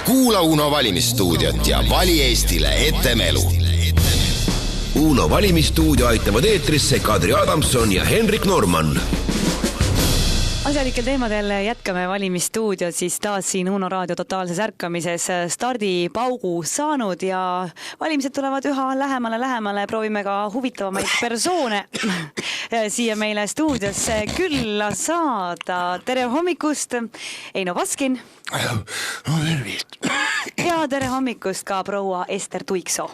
Kuula Uno valimisstuudiot ja vali Eestile etemelu. Uno valimisstuudio aitavad eetrisse Kadri Adamson ja Henrik Norman. Asjalikel teemadel jätkame valimisstuudiot siis taas siin Uno raadio totaalses ärkamises stardipaugu saanud ja valimised tulevad üha lähemale. Proovime ka huvitavamaid persoone siia meile stuudiosse külla saada. Tere hommikust, Eino Baskin. No tervist. Ja tere hommikust ka proua Ester Tuiksoo.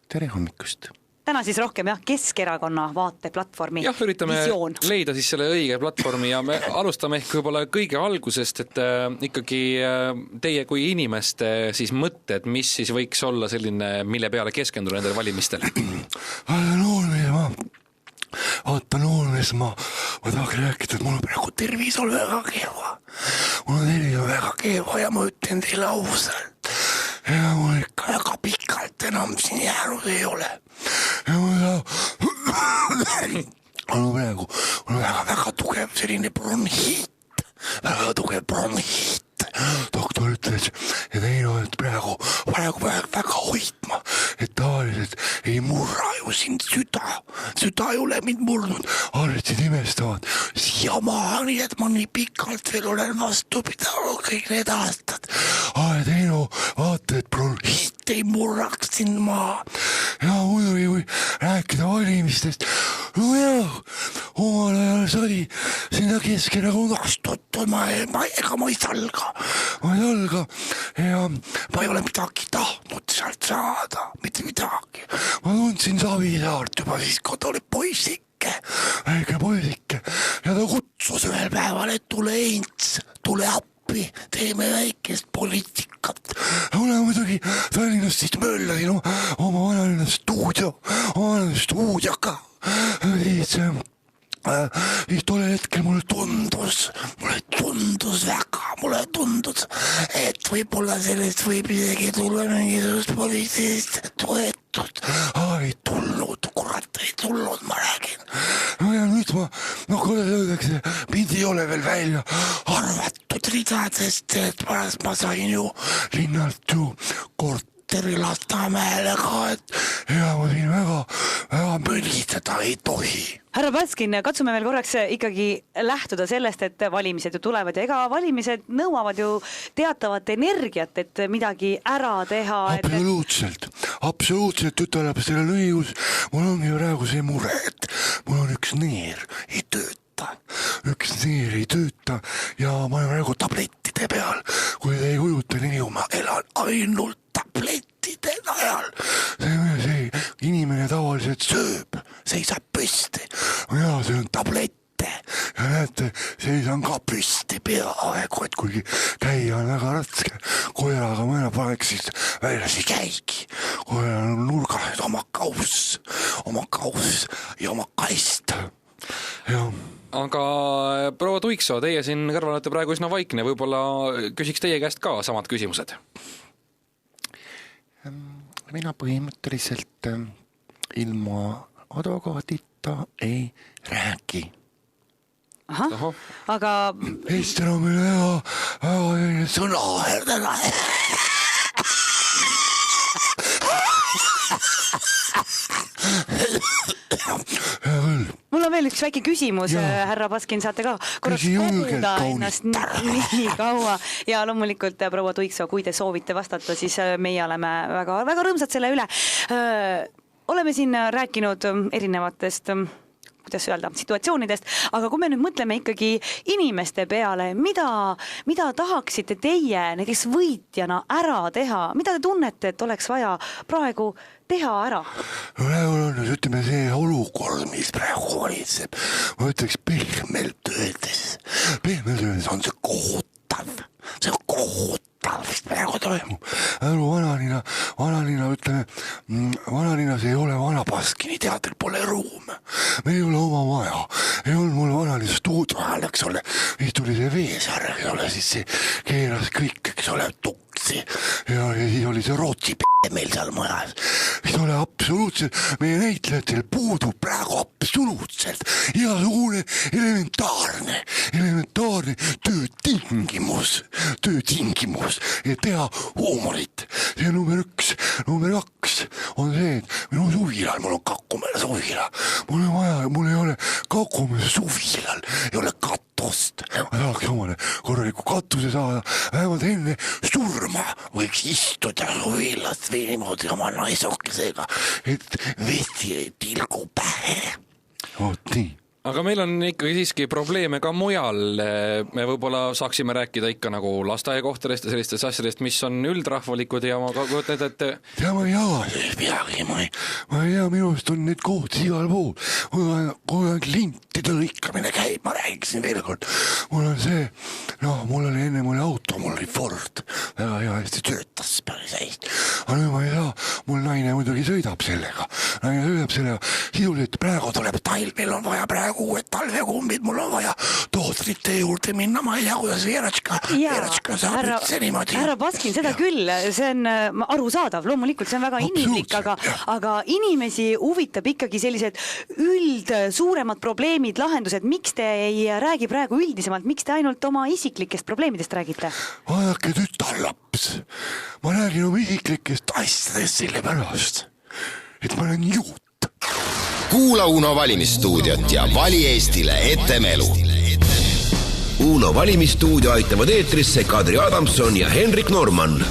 Tere hommikust. Täna siis rohkem Keskerakonna vaateplatvormi üritame visioon. Leida siis selle õige platvormi ja me alustame ehk võib-olla kõige algusest, et ikkagi teie kui inimeste siis mõtted, mis siis võiks olla selline, mille peale keskenduda nendel valimistel? Noormees, ma tahaks rääkida, et mul on praegu tervis on väga kehva. Mul on tervis on väga kehva ja ma ütlen teile ausalt. Ja mul ikka väga pikalt enam siin jäänud ei ole. Ja mul on väga tugev selline bronhiit. Väga tugev bronhiit. Doktor ütles, et ei ole praegu väga hoidma, et tavaliselt ei murra ju sind süda ei ole mind murnud, arstid imestavad siiamaani, et ma nii pikalt veel olen vastu pidanud kõik need aastad. Teino, vaata, et bronhiit ei murraks sind maha. Ja muidugi kui rääkida valimistest, no jah, omal ajal see oli sinna Keskerakonna astutud, ma ei salga ja ma ei ole midagi tahtnud sealt saada, mitte midagi. Ma tundsin Savisaart juba siis, kui ta oli väike poisike ja ta kutsus ühel päeval, et tule Heinz, tule appi, teeme väikest poliitikat. Olen muidugi Tallinnast siis möllasin oma vanalinna stuudioga. Siis tollel hetkel mulle tundus, et võib-olla sellest võib isegi tulla mingisugust poliitilist toetust. Ei tulnud, ma räägin. No ja nüüd kuidas öeldakse, mind ei ole veel välja arvatud ridadest, et pärast ma sain ju linnalt korteri Lasnamäele ka, et ja ma siin väga mõlistada ei tohi. Härra Baskin, katsume veel korraks ikkagi lähtuda sellest, et valimised ju tulevad ja ega valimised nõuavad ju teatavat energiat, et midagi ära teha. Absoluutselt tütarlap selle lõigus. Mul ongi praegu see mure, et mul on üks neer ei tööta ja ma olen praegu tablettide peal. Kui te ei kujuta nii, ma elan ainult tablettide najal. See inimene tavaliselt sööb, seisab püsti. Ja see on tablette ja näete, seisan ka püsti peaaegu, et kuigi käia on väga ratske. Koeraga mõne paneks siis väljas ei käigi. Koeral on nurgas oma kauss ja oma kast. Ja aga proua Tuiksoo, teie siin kõrval olete praegu üsna vaikne, võib-olla küsiks teie käest ka samad küsimused. Mina põhimõtteliselt ilma advokaadita ei räägi. Aha, aga... Ester on meil väga sõnaherdena. Mul on veel üks väike küsimus, härra Baskin, saate ka korraks koguda ennast nii kaua ja loomulikult proua Tuiksoo, kui te soovite vastata, siis meie oleme väga rõõmsad selle üle. Oleme siin rääkinud erinevatest situatsioonidest, aga kui me nüüd mõtleme ikkagi inimeste peale, mida tahaksite teie näiteks võitjana ära teha, mida te tunnete, et oleks vaja praegu teha ära? Praegu on, ütleme, see olukord, mis praegu valitseb, ma ütleks pehmelt öeldes on see kohutav, mis praegu toimub. Vanalinnas ei ole Vana Baskini teatril pole ruum. Meil ei ole oma maja. Ei olnud mul vanaline stuudio ajal, eks ole. Siis tuli see Veesaar, eks ole, siis see keeras kõik, eks ole, tuksi. Ja siis oli see Rootsi meil seal majas. Ei ole absoluutselt, meie näitlejatel puudub praegu absoluutselt igasugune elementaarne töötingimus, et teha huumorit. See number 1. Number 2 on see, et minu suvilal, mul on Kakumäe suvila. Mul ei ole Kakumäe suvilal, ei ole katust. Ma tahaks omale korraliku katuse saada, vähemalt enne surma võiks istuda suvilas või niimoodi oma naisokesega, et vesi tilgu pähe. Oot nii. Aga meil on ikkagi siiski probleeme ka mujal. Me võib-olla saaksime rääkida ikka nagu lasteaiakohtadest ja sellistest asjadest, mis on üldrahvalikud ja ma kujutan, et... Ja ma ei jaa peagi, ma ei tea, minust on need kohti igal pool. Mul on lintide lõikamine käib, ma räägiksin veel kord. Mul on see, mul oli enne auto, mul oli Ford, väga hea hästi töötas päris hästi. Aga nüüd ma ei saa, mul naine muidugi sõidab sellega. Sisuliselt praegu tuleb talv, meil on vaja praegu uued talvekumbid, mul on vaja tootrite juurde minna, ma ei tea, kuidas Veeratška saab üldse niimoodi. Härra Baskin, seda küll, see on arusaadav, loomulikult see on väga inimlik, aga inimesi huvitab ikkagi sellised suuremad probleemid, lahendused, miks te ei räägi praegu üldisemalt, miks te ainult oma isiklikest probleemidest räägite? Vaadake tütarlaps, ma räägin oma isiklikest asjadest selle pärast, et ma olen juut. Kuula Uno valimisstuudiot ja vali Eestile etemelu. Uno valimisstuudio aitavad eetrisse Kadri Adamson ja Henrik Norman.